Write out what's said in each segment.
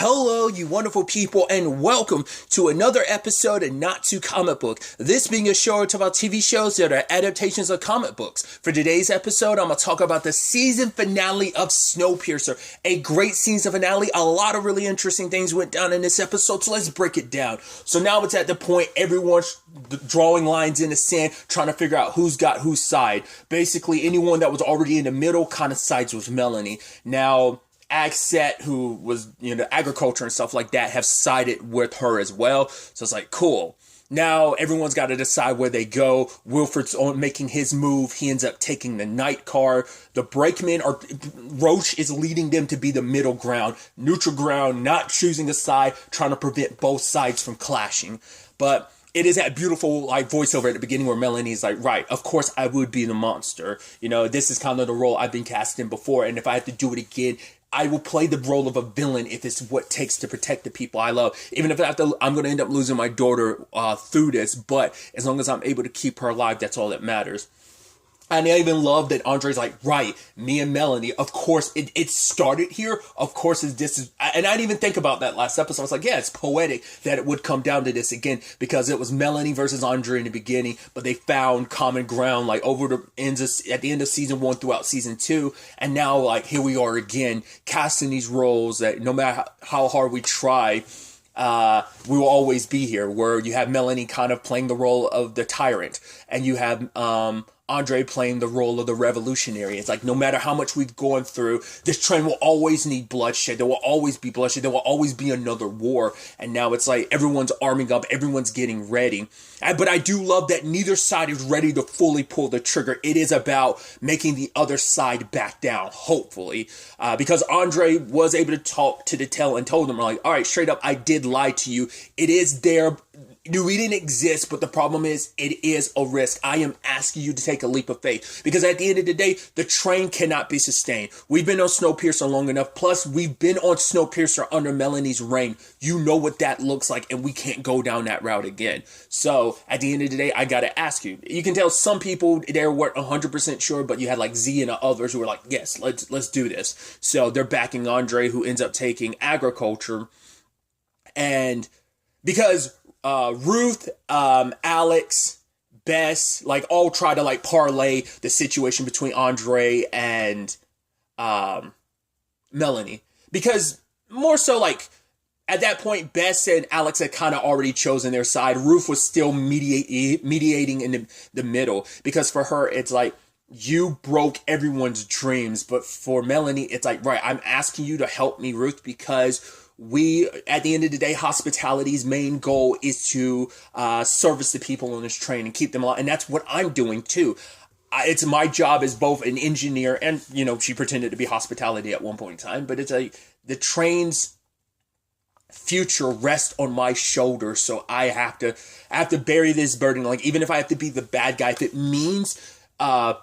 Hello, you wonderful people, and welcome to another episode of Not Too Comic Book. This being a show about TV shows that are adaptations of comic books. For today's episode, I'm going to talk about the season finale of Snowpiercer. A great season finale. A lot of really interesting things went down in this episode, so let's break it down. So now it's at the point everyone's drawing lines in the sand, trying to figure out who's got whose side. Basically, anyone that was already in the middle kind of sides with Melanie. Now, Agset, who was, agriculture and stuff like that, have sided with her as well. So it's like, cool. Now everyone's got to decide where they go. Wilfred's on making his move. He ends up taking the night car. The brakemen Roche is leading them to be the middle ground, neutral ground, not choosing a side, trying to prevent both sides from clashing. But it is that beautiful voiceover at the beginning where Melanie's like, right, of course I would be the monster. This is kind of the role I've been cast in before. And if I have to do it again, I will play the role of a villain if it's what it takes to protect the people I love. Even if I'm going to end up losing my daughter through this, but as long as I'm able to keep her alive, that's all that matters. And I even love that Andre's like, right, me and Melanie, of course, it started here. Of course, this is, and I didn't even think about that last episode. I was like, yeah, it's poetic that it would come down to this again, because it was Melanie versus Andre in the beginning, but they found common ground, at the end of season 1 throughout season 2. And now, here we are again, casting these roles that no matter how hard we try, we will always be here, where you have Melanie kind of playing the role of the tyrant, and you have, Andre playing the role of the revolutionary. It's like, no matter how much we've gone through, this train will always need bloodshed. There will always be bloodshed. There will always be another war. And now it's like everyone's arming up. Everyone's getting ready. But I do love that neither side is ready to fully pull the trigger. It is about making the other side back down, hopefully. Because Andre was able to talk to the tell and told them, all right, straight up, I did lie to you. It is there. We didn't exist, but the problem is it is a risk. I am asking you to take a leap of faith, because at the end of the day, the train cannot be sustained. We've been on Snowpiercer long enough. Plus, we've been on Snowpiercer under Melanie's reign. You know what that looks like, and we can't go down that route again. So at the end of the day, I got to ask you. You can tell some people they weren't 100% sure, but you had Z and others who were like, yes, let's do this. So they're backing Andre, who ends up taking agriculture. And because Ruth, Alex, Bess, all try to parlay the situation between Andre and Melanie, because more so at that point, Bess and Alex had kind of already chosen their side. Ruth was still mediating in the middle, because for her it's you broke everyone's dreams, but for Melanie it's right, I'm asking you to help me, Ruth, because at the end of the day, hospitality's main goal is to service the people on this train and keep them alive. And that's what I'm doing too. It's my job as both an engineer and, she pretended to be hospitality at one point in time, but it's the train's future rests on my shoulders. So I have to bury this burden. Even if I have to be the bad guy, if it means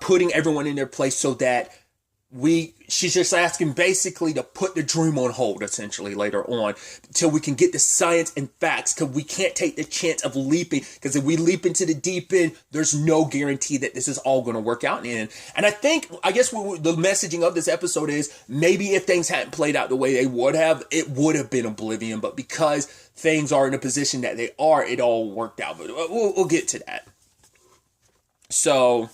putting everyone in their place so that she's just asking basically to put the dream on hold, essentially, later on, till we can get the science and facts, because we can't take the chance of leaping, because if we leap into the deep end, there's no guarantee that this is all going to work out in the end. And I guess the messaging of this episode is, maybe if things hadn't played out the way they would have, it would have been Oblivion, but because things are in a position that they are, it all worked out. But we'll get to that. So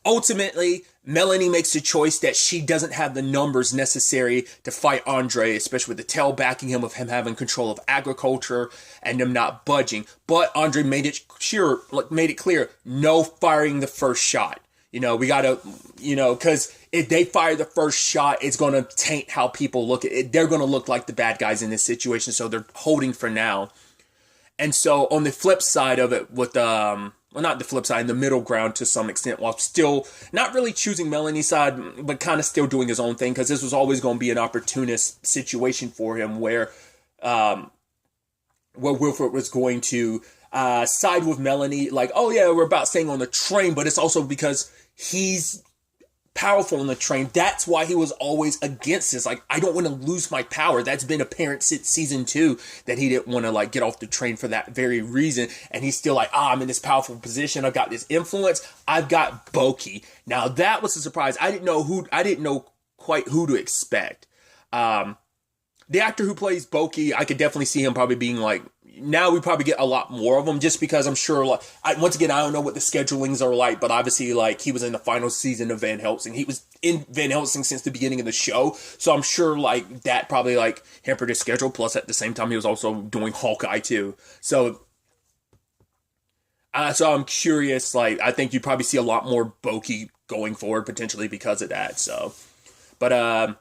ultimately, Melanie makes the choice that she doesn't have the numbers necessary to fight Andre, especially with the tell backing him, of him having control of agriculture and them not budging. But Andre made it clear, no firing the first shot. We gotta, because if they fire the first shot, it's going to taint how people look at it. They're going to look like the bad guys in this situation, so they're holding for now. And so on the flip side of it, with well, not the flip side, in the middle ground to some extent, while still not really choosing Melanie's side, but kind of still doing his own thing, because this was always going to be an opportunist situation for him, where Wilfred was going to side with Melanie, oh yeah, we're about staying on the train, but it's also because he's powerful on the train. That's why he was always against this. I don't want to lose my power. That's been apparent since season 2, that he didn't want to get off the train for that very reason. And he's still I'm in this powerful position. I've got this influence. I've got Boki. Now that was a surprise. I didn't know quite who to expect. the actor who plays Boki, I could definitely see him probably being like, now we probably get a lot more of them just because I'm sure, like, once again, I don't know what the schedulings are like, but obviously, like, he was in the final season of Van Helsing. He was in Van Helsing since the beginning of the show, so I'm sure, like, that probably, like, hampered his schedule, plus at the same time, he was also doing Hawkeye, too. So I'm curious, like, I think you'd probably see a lot more Boki going forward, potentially because of that, so. But,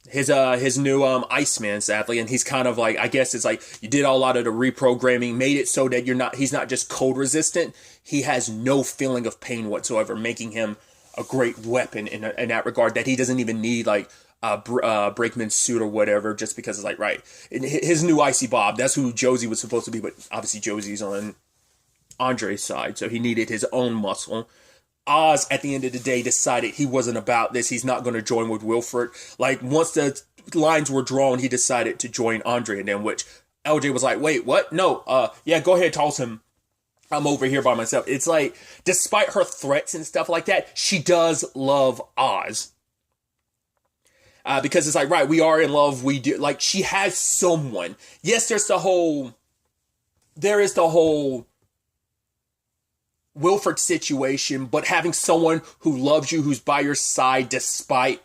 his new Iceman, sadly, and he's kind of like, I guess it's like you did a lot of the reprogramming, made it so that he's not just cold resistant, he has no feeling of pain whatsoever, making him a great weapon in that regard, that he doesn't even need like a brakeman's suit or whatever, just because it's like, right, his new Icy Bob, that's who Josie was supposed to be, but obviously Josie's on Andre's side, so he needed his own muscle. Oz, at the end of the day, decided he wasn't about this. He's not going to join with Wilford. Like, once the lines were drawn, he decided to join Andre, and then which LJ was like, wait, what? No, yeah, go ahead, toss him. I'm over here by myself. It's like, despite her threats and stuff like that, she does love Oz. Because it's like, right, we are in love, we do, like, she has someone. Yes, there is the whole Wilford situation, but having someone who loves you, who's by your side despite,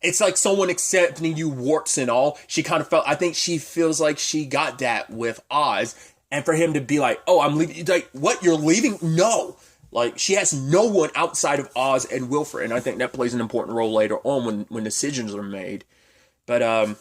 it's like someone accepting you warts and all. She kind of I think she feels like she got that with Oz, and for him to be like, oh, I'm leaving, like, what, you're leaving? No. Like, she has no one outside of Oz and Wilford, and I think that plays an important role later on when decisions are made. But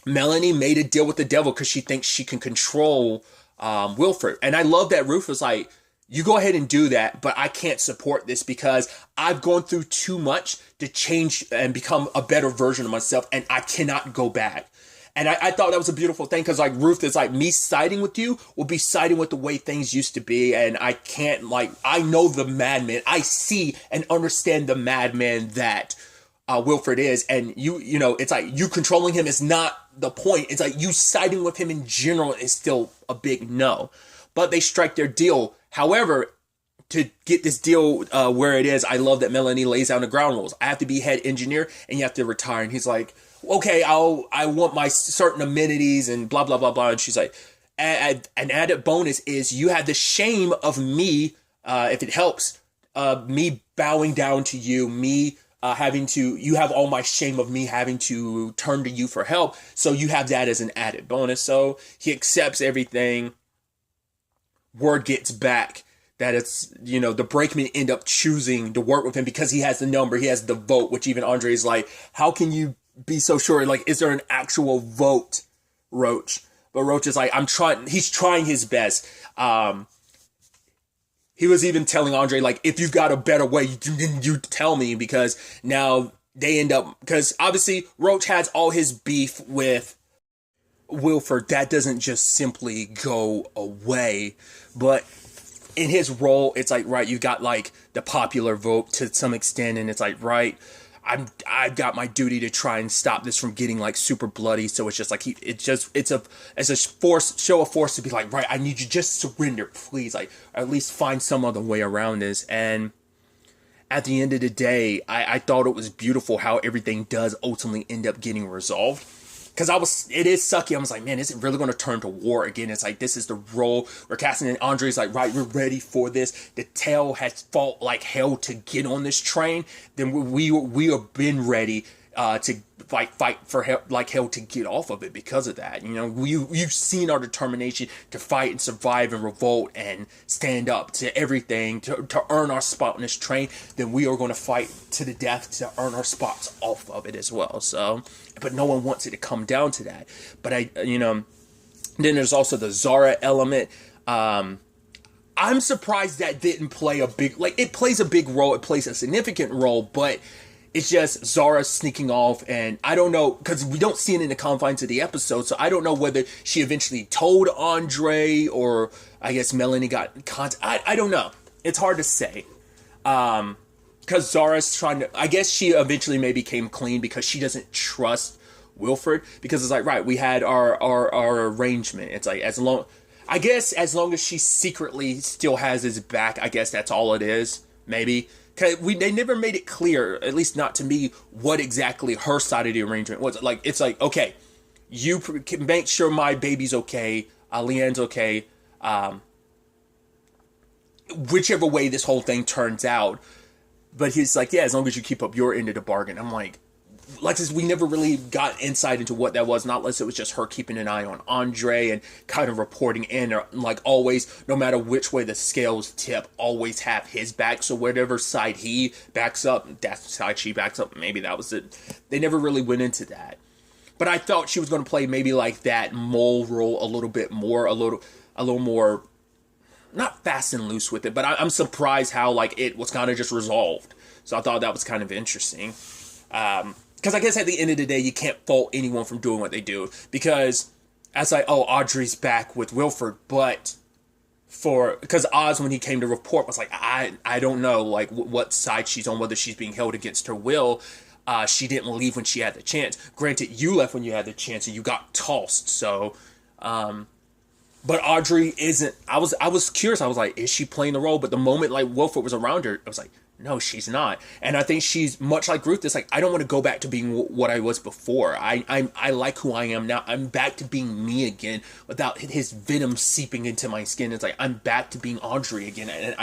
Melanie made a deal with the devil because she thinks she can control Wilford, and I love that Ruth was like, you go ahead and do that, but I can't support this because I've gone through too much to change and become a better version of myself, and I cannot go back. And I thought that was a beautiful thing, because like Ruth is like, me siding with you will be siding with the way things used to be, and I can't, like, I know the madman. I see and understand the madman that Wilford is, and you know, it's like you controlling him is not the point. It's like you siding with him in general is still a big no. But they strike their deal. However, to get this deal where it is, I love that Melanie lays down the ground rules. I have to be head engineer, and you have to retire. And he's like, okay, I want my certain amenities and blah, blah, blah, blah. And she's like, an added bonus is you have the shame of me, if it helps, me bowing down to you, me you have all my shame of me having to turn to you for help. So you have that as an added bonus. So he accepts everything. Word gets back that it's, you know, the brakemen end up choosing to work with him because he has the number, he has the vote, which even Andre's like, how can you be so sure? Like, is there an actual vote, Roach? But Roach is like, he's trying his best. He was even telling Andre, like, if you've got a better way, you tell me, because now they end up, because obviously Roach has all his beef with Wilford. That doesn't just simply go away, but in his role, it's like, right, you've got like the popular vote to some extent, and it's like, right, I've got my duty to try and stop this from getting like super bloody. So it's just like it's a show of force to be like, right, I need you, just surrender, please, like, or at least find some other way around this. And at the end of the day, I thought it was beautiful how everything does ultimately end up getting resolved. Because it is sucky. I was like, man, is it really going to turn to war again? It's like, this is the role we're casting, and Andre's like, right, we're ready for this. The tail has fought like hell to get on this train. Then we have been ready to fight for hell, like hell, to get off of it because of that. You know, you've seen our determination to fight and survive and revolt and stand up to everything to earn our spot on this train. Then we are going to fight to the death to earn our spots off of it as well. So, but no one wants it to come down to that. But then there's also the Zara element. I'm surprised that didn't play a big, like, it plays a big role. It plays a significant role, but it's just Zara sneaking off, and I don't know, because we don't see it in the confines of the episode, so I don't know whether she eventually told Andre, or I guess Melanie got contact. I don't know. It's hard to say. Because Zara's trying to, I guess she eventually maybe came clean because she doesn't trust Wilford, because it's like, right, we had our arrangement. It's like, as long as she secretly still has his back, I guess that's all it is, maybe. they never made it clear, at least not to me, what exactly her side of the arrangement was. Like, it's like, okay, you can make sure my baby's okay, Leanne's okay, whichever way this whole thing turns out. But he's like, yeah, as long as you keep up your end of the bargain. I'm like this, we never really got insight into what that was, not unless it was just her keeping an eye on Andre and kind of reporting in, or like always, no matter which way the scales tip, always have his back. So whatever side he backs up, that's the side she backs up. Maybe that was it. They never really went into that. But I thought she was going to play maybe like that mole role a little bit more, a little more, not fast and loose with it, but I'm surprised how like it was kind of just resolved. So I thought that was kind of interesting. Because I guess at the end of the day, you can't fault anyone from doing what they do. Because as Audrey's back with Wilford, but because Oz, when he came to report, was like, I don't know like what side she's on, whether she's being held against her will. She didn't leave when she had the chance. Granted, you left when you had the chance and you got tossed. So, but Audrey isn't. I was curious. I was like, is she playing the role? But the moment like Wilford was around her, I was like, no, she's not. And I think she's much like Ruth. It's like, I don't want to go back to being what I was before. I like who I am now. I'm back to being me again without his venom seeping into my skin. It's like, I'm back to being Audrey again. And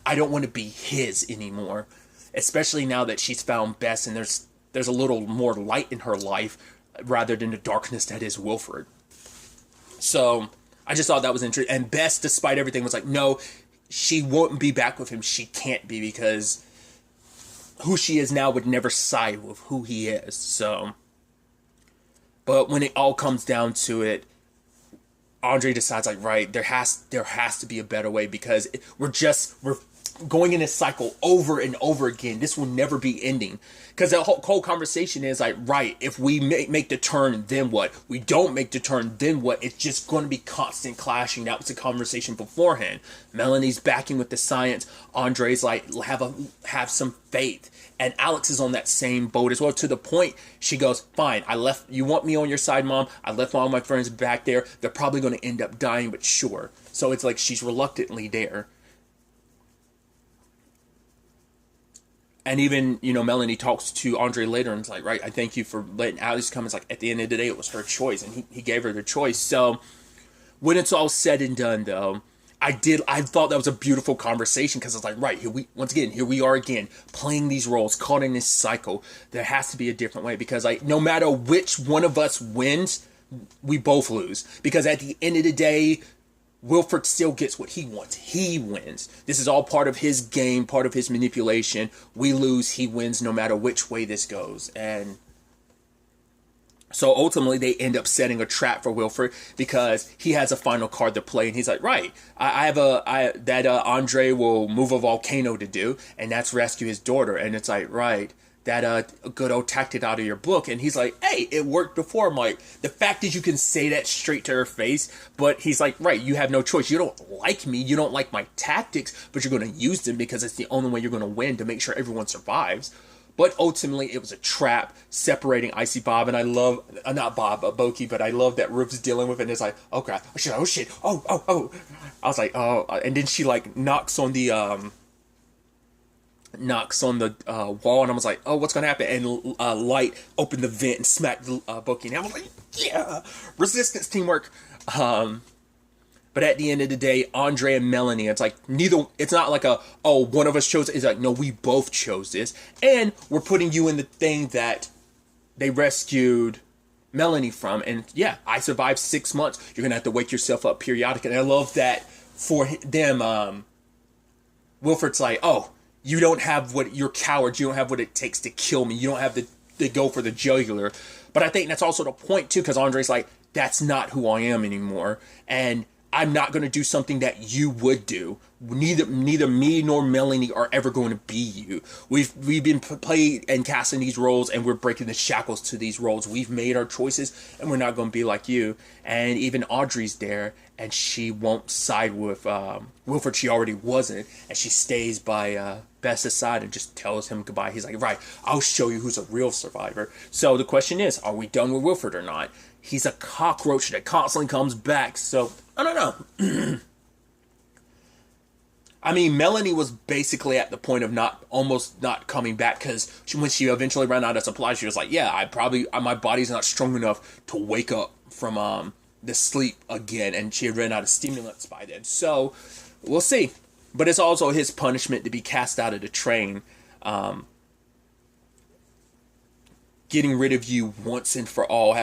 I don't want to be his anymore. Especially now that she's found Bess and there's a little more light in her life rather than the darkness that is Wilford. So I just thought that was interesting. And Bess, despite everything, was like, no, she won't be back with him. She can't be, because who she is now would never side with who he is. So, but when it all comes down to it, Andre decides like, right, there has to be a better way, because we're going in this cycle over and over again. This will never be ending. Because the whole conversation is like, right, if we make the turn, then what? We don't make the turn, then what? It's just going to be constant clashing. That was the conversation beforehand. Melanie's backing with the science. Andre's like, have some faith. And Alex is on that same boat as well, to the point she goes, fine, you want me on your side, Mom? I left all my friends back there. They're probably going to end up dying, but sure. So it's like she's reluctantly there. And even, Melanie talks to Andre later and it's like, right, I thank you for letting Alex come. It's like, at the end of the day, it was her choice. And he gave her the choice. So when it's all said and done, though, I thought that was a beautiful conversation, because it's like, right, here we are again, playing these roles, caught in this cycle. There has to be a different way, because like, no matter which one of us wins, we both lose. Because at the end of the day, Wilford still gets what he wants. He wins. This is all part of his game, part of his manipulation. We lose, he wins, no matter which way this goes. And so ultimately they end up setting a trap for Wilford, because he has a final card to play, and he's like, right, Andre will move a volcano to do, and that's rescue his daughter. And it's like, right, that good old tactic out of your book. And he's like, hey, it worked before. I'm like, the fact that you can say that straight to her face, but he's like, right, you have no choice. You don't like me, you don't like my tactics, but you're going to use them because it's the only way you're going to win, to make sure everyone survives. But ultimately, it was a trap separating Icy Bob, and I love, not Bob, Boki, but I love that Ruth's dealing with it, and it's like, oh crap, oh shit, oh. I was like, oh, and then she like knocks on the wall, and I was like, oh, what's gonna happen? And Light opened the vent and smacked Boki, and I was like, yeah, resistance teamwork. But at the end of the day, Andre and Melanie, it's like it's not like one of us chose it. It's like, no, we both chose this. And we're putting you in the thing that they rescued Melanie from. And yeah, I survived 6 months. You're going to have to wake yourself up periodically. And I love that for them. Wilford's like, oh, you're cowards. You don't have what it takes to kill me. You don't have to go for the jugular. But I think that's also the point too, because Andre's like, that's not who I am anymore. And I'm not going to do something that you would do. Neither me nor Melanie are ever going to be you. We've been played and casting these roles, and we're breaking the shackles to these roles. We've made our choices, and we're not going to be like you. And even Audrey's there, and she won't side with Wilford. She already wasn't, and she stays by Bess's side and just tells him goodbye. He's like, right, I'll show you who's a real survivor. So the question is, are we done with Wilford or not? He's a cockroach that constantly comes back, so I don't know. I mean, Melanie was basically at the point of almost not coming back, because when she eventually ran out of supplies, she was like, yeah, my body's not strong enough to wake up from the sleep again, and she had run out of stimulants by then. So we'll see. But it's also his punishment to be cast out of the train, getting rid of you once and for all,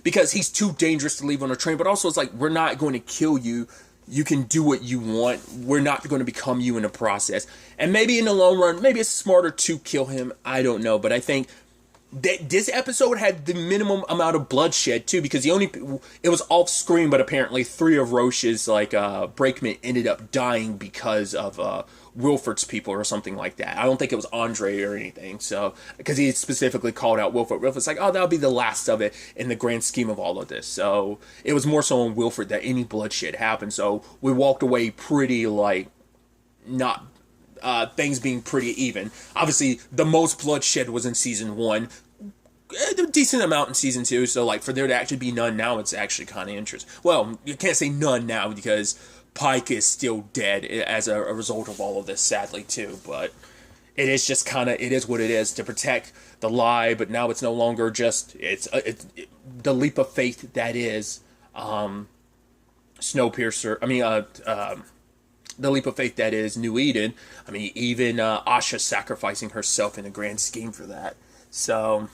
because he's too dangerous to leave on a train. But also, it's like, we're not going to kill you. You can do what you want. We're not going to become you in the process. And maybe in the long run, maybe it's smarter to kill him. I don't know. But I think that this episode had the minimum amount of bloodshed too, because it was off screen, but apparently 3 of Roche's brakemen ended up dying because of Wilford's people or something like that. I don't think it was Andre or anything. So, because he specifically called out Wilford. Wilford's like, oh, that'll be the last of it in the grand scheme of all of this. So it was more so on Wilford that any bloodshed happened. So we walked away pretty not. Things being pretty even. Obviously, the most bloodshed was in season 1. A decent amount in season 2. So, for there to actually be none now, it's actually kind of interesting. Well, you can't say none now because Pike is still dead as a result of all of this, sadly, too. But it is just it is what it is, to protect the lie. But now it's no longer just, it's the leap of faith that is Snowpiercer. The leap of faith that is New Eden. I mean, even Asha sacrificing herself in a grand scheme for that. So,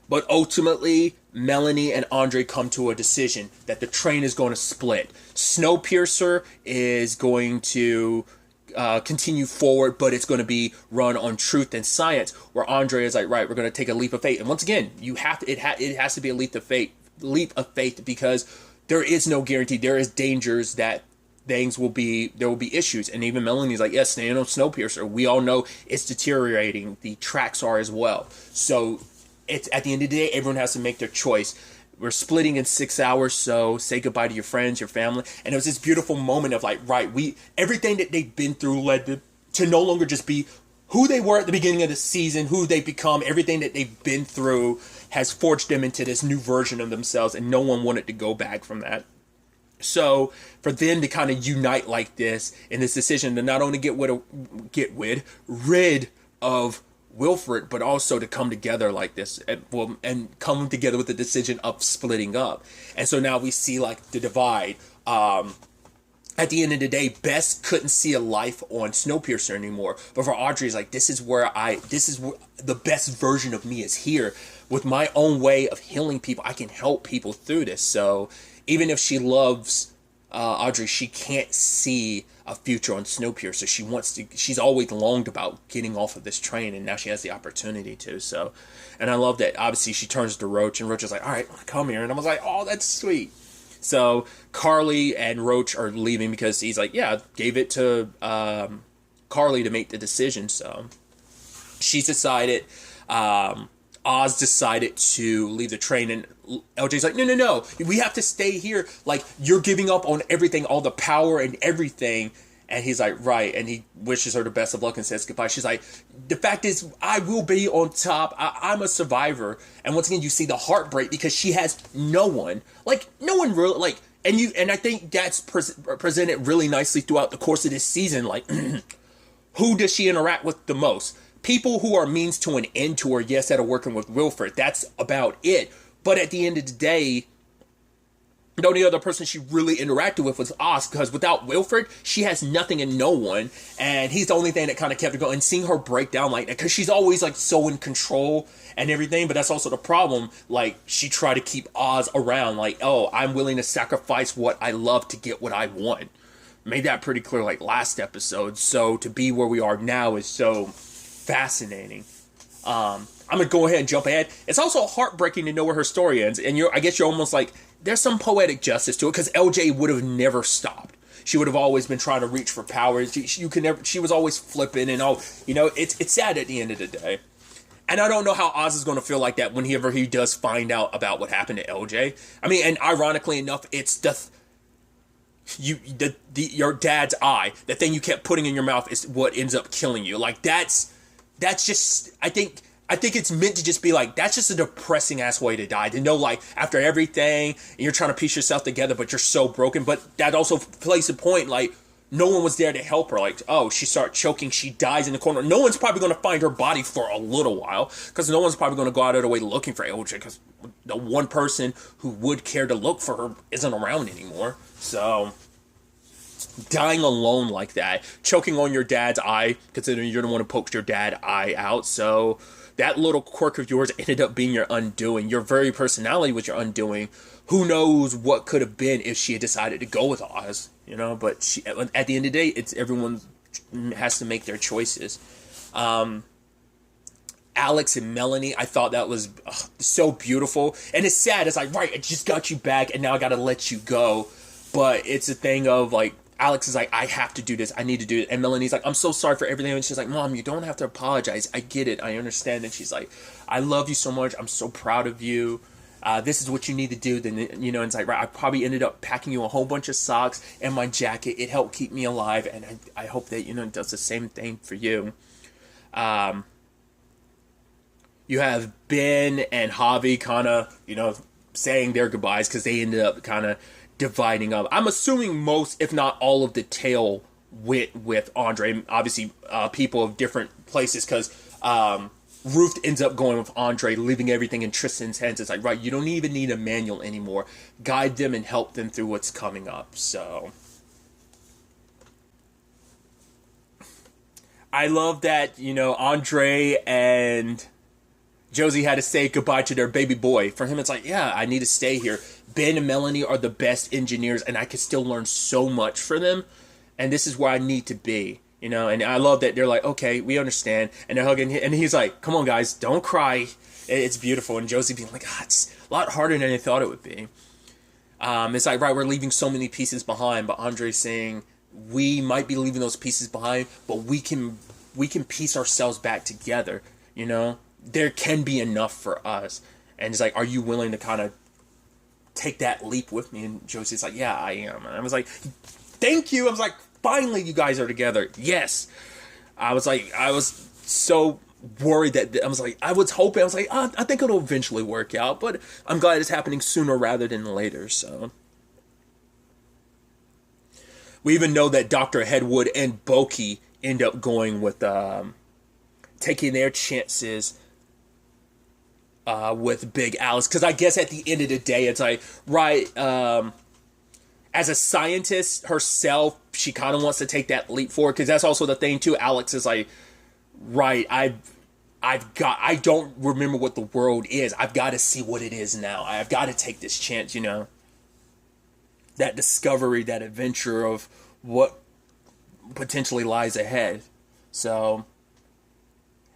but ultimately, Melanie and Andre come to a decision that the train is going to split. Snowpiercer is going to continue forward, but it's going to be run on truth and science. Where Andre is like, right, we're going to take a leap of faith. And once again, it has to be a leap of faith, because there is no guarantee. There is dangers that there will be issues. And even Melanie's like, yes, staying on Snowpiercer. We all know it's deteriorating. The tracks are as well. So it's, at the end of the day, everyone has to make their choice. We're splitting in 6 hours, so say goodbye to your friends, your family. And it was this beautiful moment of everything that they've been through led to no longer just be who they were at the beginning of the season, who they've become. Everything that they've been through has forged them into this new version of themselves, and no one wanted to go back from that. So for them to kind of unite like this in this decision to not only get rid of Wilford, but also to come together like this, and come together with the decision of splitting up. And so now we see the divide. At the end of the day, Bess couldn't see a life on Snowpiercer anymore. But for Audrey, it's this is where the best version of me is here. With my own way of healing people, I can help people through this. So even if she loves Audrey, she can't see a future on Snowpiercer. She's always longed about getting off of this train, and now she has the opportunity to. So, and I love that. Obviously, she turns to Roach, and Roach is like, all right, come here. And I was like, oh, that's sweet. So Carly and Roach are leaving because he's like, yeah, gave it to Carly to make the decision. So she's decided, Oz decided to leave the train, and LJ's like, no, we have to stay here. You're giving up on everything, all the power and everything. And he's like, right. And he wishes her the best of luck and says goodbye. She's like, the fact is, I will be on top. I'm a survivor. And once again, you see the heartbreak because she has no one. No one really, and I think that's presented really nicely throughout the course of this season. Who does she interact with the most? People who are means to an end to her, yes, that are working with Wilford. That's about it. But at the end of the day, the only other person she really interacted with was Oz, because without Wilford, she has nothing and no one, and he's the only thing that kind of kept her going. And seeing her break down like that, because she's always so in control and everything, but that's also the problem. She tried to keep Oz around, oh, I'm willing to sacrifice what I love to get what I want. Made that pretty clear last episode. So to be where we are now is so fascinating. I'm gonna go ahead and jump ahead. It's also heartbreaking to know where her story ends, and I guess you're almost there's some poetic justice to it, because LJ would have never stopped. She would have always been trying to reach for power. She was always flipping and all. It's sad at the end of the day. And I don't know how Oz is going to feel like that whenever he does find out about what happened to LJ. I mean, and ironically enough, it's your dad's eye, the thing you kept putting in your mouth, is what ends up killing you. That's just, I think I think it's meant to just be like, that's just a depressing ass way to die. To know, like, after everything, you're trying to piece yourself together, but you're so broken. But that also plays a point, like, no one was there to help her. Like, oh, she started choking, she dies in the corner. No one's probably going to find her body for a little while, because no one's probably going to go out of their way looking for Aocha, because the one person who would care to look for her isn't around anymore. So, dying alone like that, choking on your dad's eye, considering you're the one who poked your dad's eye out. So, that little quirk of yours ended up being your undoing. Your very personality was your undoing. Who knows what could have been if she had decided to go with Oz, you know? But she, at the end of the day, it's everyone has to make their choices. Alex and Melanie, I thought that was so beautiful. And it's sad. It's like, right, I just got you back, and now I got to let you go. But it's a thing of, like, Alex is like, I have to do this. I need to do it. And Melanie's like, I'm so sorry for everything. And she's like, Mom, you don't have to apologize. I get it. I understand. And she's like, I love you so much. I'm so proud of you. This is what you need to do. Then, you know, and it's like, right, I probably ended up packing you a whole bunch of socks and my jacket. It helped keep me alive. And I hope that, you know, it does the same thing for you. You have Ben and Javi kind of, you know, saying their goodbyes because they ended up kind of dividing up. I'm assuming most, if not all, of the tail went with Andre. Obviously, people of different places, because Ruth ends up going with Andre, leaving everything in Tristan's hands. It's like, right, you don't even need a manual anymore. Guide them and help them through what's coming up. So, I love that, you know, Andre and Josie had to say goodbye to their baby boy. For him, it's like, yeah, I need to stay here. Ben and Melanie are the best engineers, and I can still learn so much from them. And this is where I need to be, you know. And I love that they're like, okay, we understand. And they're hugging, and he's like, come on, guys, don't cry. It's beautiful. And Josie being like, it's a lot harder than I thought it would be. It's like, right, we're leaving so many pieces behind. But Andre's saying, we might be leaving those pieces behind, but we can piece ourselves back together, you know. There can be enough for us. And it's like, are you willing to kind of take that leap with me? And Josie's like, yeah, I am. And I was like, thank you. I was like, finally you guys are together. Yes. I was so worried that I was like, I was hoping, I was like, I think it'll eventually work out, but I'm glad it's happening sooner rather than later. So we even know that Dr. Headwood and Boki end up going with taking their chances with Big Alice, because I guess at the end of the day, it's like, right, as a scientist herself, she kind of wants to take that leap forward, because that's also the thing too. Alex is like, right, I don't remember what the world is. I've got to see what it is now. I've got to take this chance, you know, that discovery, that adventure of what potentially lies ahead. So,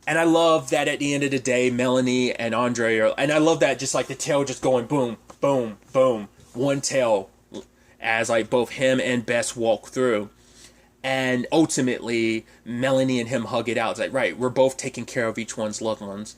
and I love that at the end of the day, Melanie and Andre are, and I love that just like the tail just going boom, boom, boom, one tail, as like both him and Bess walk through. And ultimately, Melanie and him hug it out. It's like, right, we're both taking care of each one's loved ones.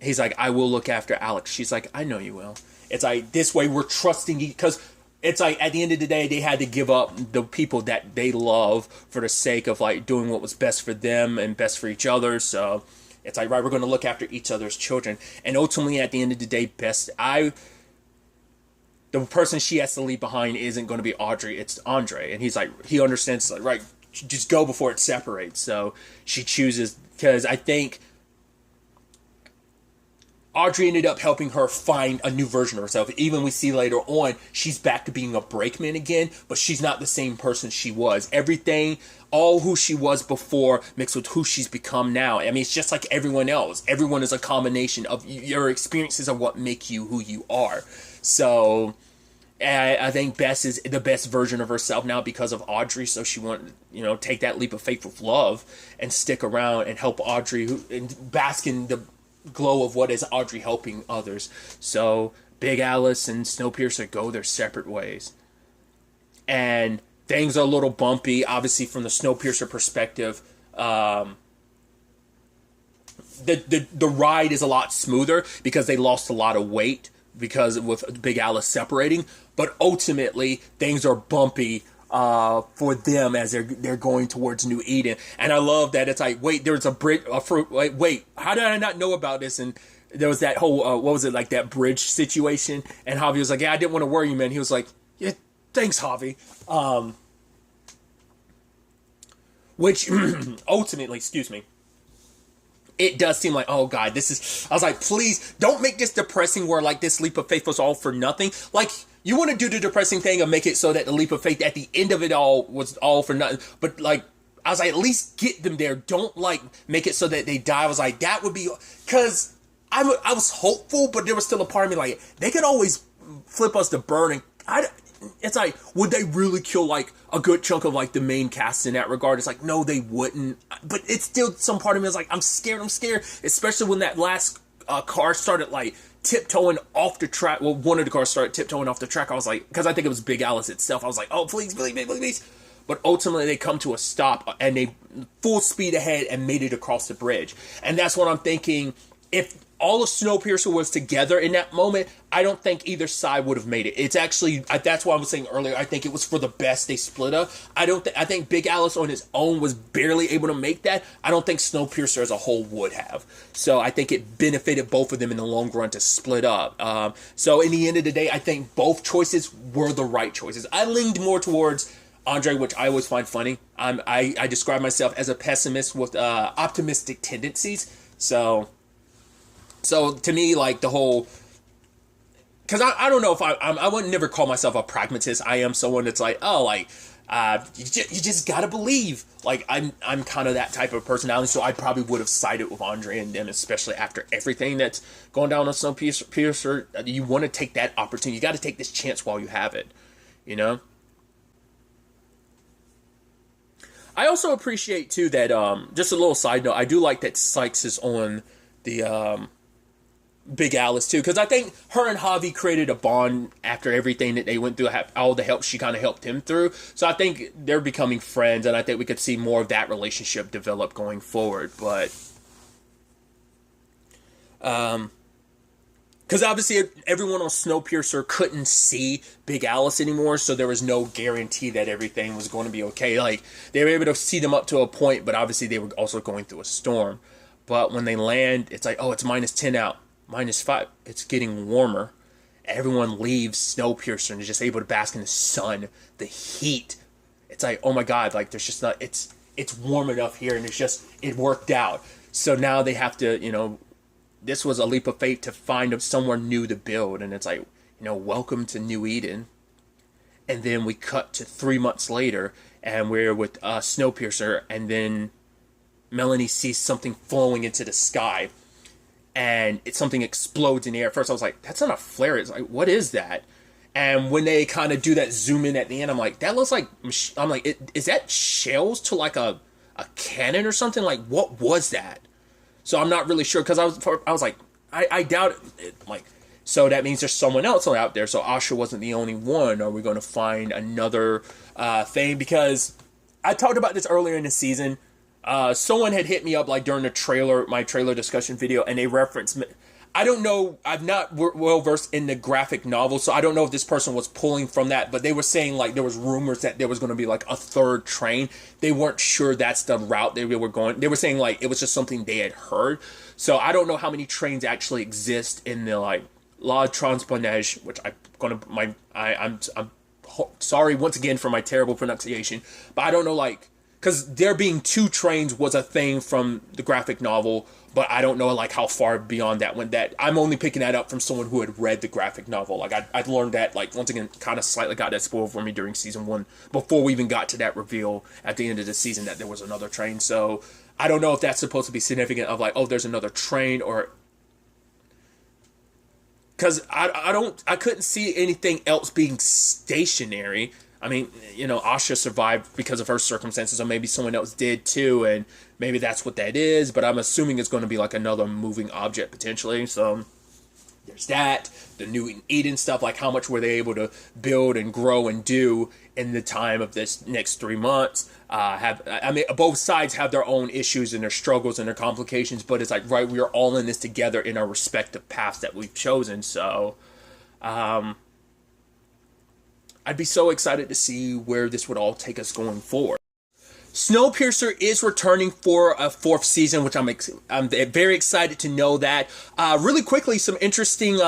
He's like, I will look after Alex. She's like, I know you will. It's like, this way we're trusting you, because it's like, at the end of the day, they had to give up the people that they love for the sake of like doing what was best for them and best for each other. So it's like, right, we're going to look after each other's children. And ultimately, at the end of the day, the person she has to leave behind isn't going to be Audrey, it's Andre. And he's like, he understands, like, right, just go before it separates. So she chooses, because I think Audrey ended up helping her find a new version of herself. Even we see later on, she's back to being a brakeman again, but she's not the same person she was. Everything, all who she was before mixed with who she's become now. I mean, it's just like everyone else. Everyone is a combination of your experiences of what make you who you are. So I think Bess is the best version of herself now because of Audrey. So she wanted, you know, take that leap of faith with love and stick around and help Audrey and bask in the glow of what is Audrey helping others. So Big Alice and Snowpiercer go their separate ways. And things are a little bumpy, obviously, from the Snowpiercer perspective. The ride is a lot smoother because they lost a lot of weight because with Big Alice separating. But ultimately, things are bumpy for them as they're going towards New Eden. And I love that it's like, wait, there's a bridge, a fruit. Wait, how did I not know about this? And there was that whole what was it, like that bridge situation? And Javi was like, yeah, I didn't want to worry you, man. He was like, yeah, thanks, Javi. Which ultimately, excuse me, it does seem like, oh God, this is, I was like, please don't make this depressing where like this leap of faith was all for nothing. Like, you want to do the depressing thing and make it so that the leap of faith at the end of it all was all for nothing. But like, I was like, at least get them there. Don't like make it so that they die. I was like, that would be, because I was hopeful, but there was still a part of me like, they could always flip us to burn. And it's like, would they really kill like a good chunk of like the main cast in that regard? It's like, no, they wouldn't. But it's still, some part of me is like, I'm scared, especially when that last car started like tiptoeing off the track. Well, one of the cars started tiptoeing off the track. I was like, because I think it was Big Alice itself. I was like, oh, please, please. But ultimately they come to a stop and they full speed ahead and made it across the bridge. And that's what I'm thinking. If all of Snowpiercer was together in that moment, I don't think either side would have made it. It's actually, that's why I was saying earlier, I think it was for the best they split up. I think Big Alice on his own was barely able to make that. I don't think Snowpiercer as a whole would have. So I think it benefited both of them in the long run to split up. So in the end of the day, I think both choices were the right choices. I leaned more towards Andre, which I always find funny. I describe myself as a pessimist with optimistic tendencies. So to me, like the whole, because I don't know if I would never call myself a pragmatist. I am someone that's like, oh, like you just gotta believe. Like I'm kind of that type of personality. So I probably would have sided with Andre and them, especially after everything that's going down on Snowpiercer. You want to take that opportunity. You got to take this chance while you have it. You know. I also appreciate too that just a little side note. I do like that Sykes is on the Big Alice too, because I think her and Javi created a bond after everything that they went through, all the help she kind of helped him through. So I think they're becoming friends, and I think we could see more of that relationship develop going forward. But because obviously everyone on Snowpiercer couldn't see Big Alice anymore, so there was no guarantee that everything was going to be okay. Like, they were able to see them up to a point, but obviously they were also going through a storm. But when they land, it's like, oh, it's -10 out. -5. It's getting warmer. Everyone leaves Snowpiercer and is just able to bask in the sun, the heat. It's like, oh my God, like there's just not, it's warm enough here, and it worked out. So now they have to, this was a leap of faith to find somewhere new to build. And it's like, welcome to New Eden. And then we cut to 3 months later, and we're with Snowpiercer, and then Melanie sees something flowing into the sky. And something explodes in the air. At first I was like, that's not a flare. It's like, what is that? And when they kind of do that zoom in at the end, I'm like, that looks like, I'm like, is that shells to like a cannon or something? Like, what was that? So I'm not really sure, because I was like, I doubt it. Like, so that means there's someone else out there. So Asha wasn't the only one. Are we going to find another thing? Because I talked about this earlier in the season. Someone had hit me up like during my trailer discussion video, and they referenced, I don't know, I'm not well versed in the graphic novel, so I don't know if this person was pulling from that, but they were saying like there was rumors that there was going to be like a third train. They weren't sure that's the route they were going. They were saying like it was just something they had heard. So I don't know how many trains actually exist in the like La Transponage, which I'm sorry once again for my terrible pronunciation, but I don't know, like, because there being 2 trains was a thing from the graphic novel, but I don't know like how far beyond that went. That I'm only picking that up from someone who had read the graphic novel. Like I'd learned that, like, once again, kind of slightly got that spoiled for me during season 1 before we even got to that reveal at the end of the season that there was another train. So I don't know if that's supposed to be significant of like, oh, there's another train, or because I couldn't see anything else being stationary. I mean, Asha survived because of her circumstances, or maybe someone else did too, and maybe that's what that is, but I'm assuming it's going to be like another moving object potentially. So there's that. The New Eden stuff, like how much were they able to build and grow and do in the time of this next 3 months? Both sides have their own issues and their struggles and their complications, but it's like, right, we are all in this together in our respective paths that we've chosen. So, I'd be so excited to see where this would all take us going forward. Snowpiercer is returning for a 4th season, which I'm very excited to know that. Really quickly, some interesting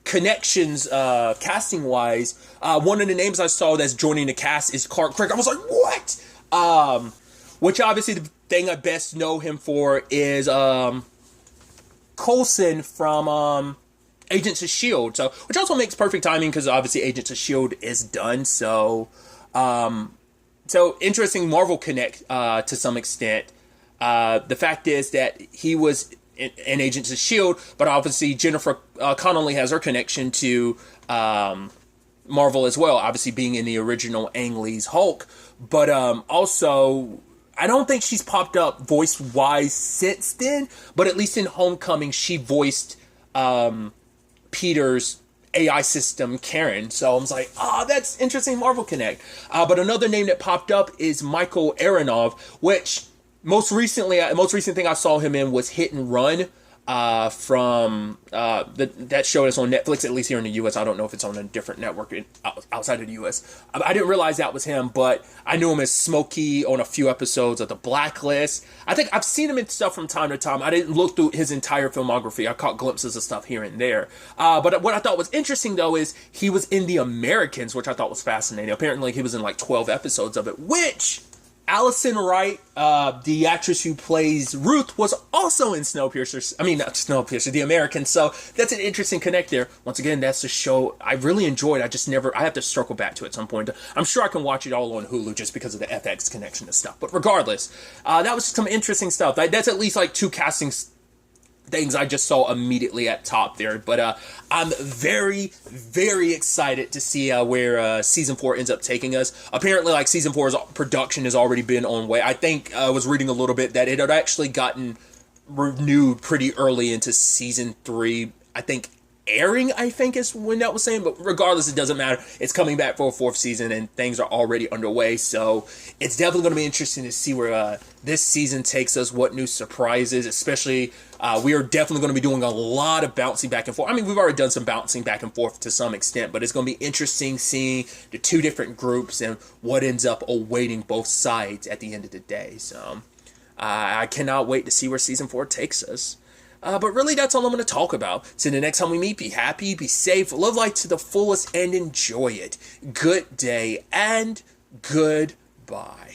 connections casting wise. One of the names I saw that's joining the cast is Clark Gregg. I was like, what? Which obviously the thing I best know him for is Coulson from Agents of S.H.I.E.L.D. So, which also makes perfect timing because obviously Agents of S.H.I.E.L.D. is done. So interesting Marvel connect to some extent. The fact is that he was in Agents of S.H.I.E.L.D., but obviously Jennifer Connelly has her connection to Marvel as well, obviously being in the original Ang Lee's Hulk. But also, I don't think she's popped up voice-wise since then, but at least in Homecoming, she voiced Peter's AI system, Karen. So I was like, that's interesting Marvel Connect. But another name that popped up is Michael Aronov, which most recent thing I saw him in was Hit and Run from that show that's on Netflix, at least here in the U.S. I don't know if it's on a different network outside of the U.S. I didn't realize that was him, but I knew him as Smokey on a few episodes of The Blacklist. I think I've seen him in stuff from time to time. I didn't look through his entire filmography. I caught glimpses of stuff here and there. But what I thought was interesting, though, is he was in The Americans, which I thought was fascinating. Apparently, he was in like 12 episodes of it, which Allison Wright, the actress who plays Ruth, was also in Snowpiercer. I mean, not Snowpiercer, The Americans. So that's an interesting connect there. Once again, that's a show I really enjoyed. I have to circle back to it at some point. I'm sure I can watch it all on Hulu just because of the FX connection and stuff. But regardless, that was some interesting stuff. That's at least like 2 casting things I just saw immediately at top there. But I'm very, very excited to see where season 4 ends up taking us. Apparently, like, season 4's production has already been on way. I think I was reading a little bit that it had actually gotten renewed pretty early into season 3. I think airing, is when that was saying, but regardless, it doesn't matter. It's coming back for a 4th season and things are already underway, so it's definitely going to be interesting to see where this season takes us, what new surprises, especially we are definitely going to be doing a lot of bouncing back and forth. I mean, we've already done some bouncing back and forth to some extent, but it's going to be interesting seeing the 2 different groups and what ends up awaiting both sides at the end of the day. So I cannot wait to see where season 4 takes us. But really, that's all I'm going to talk about. So the next time we meet, be happy, be safe, live life to the fullest, and enjoy it. Good day and goodbye.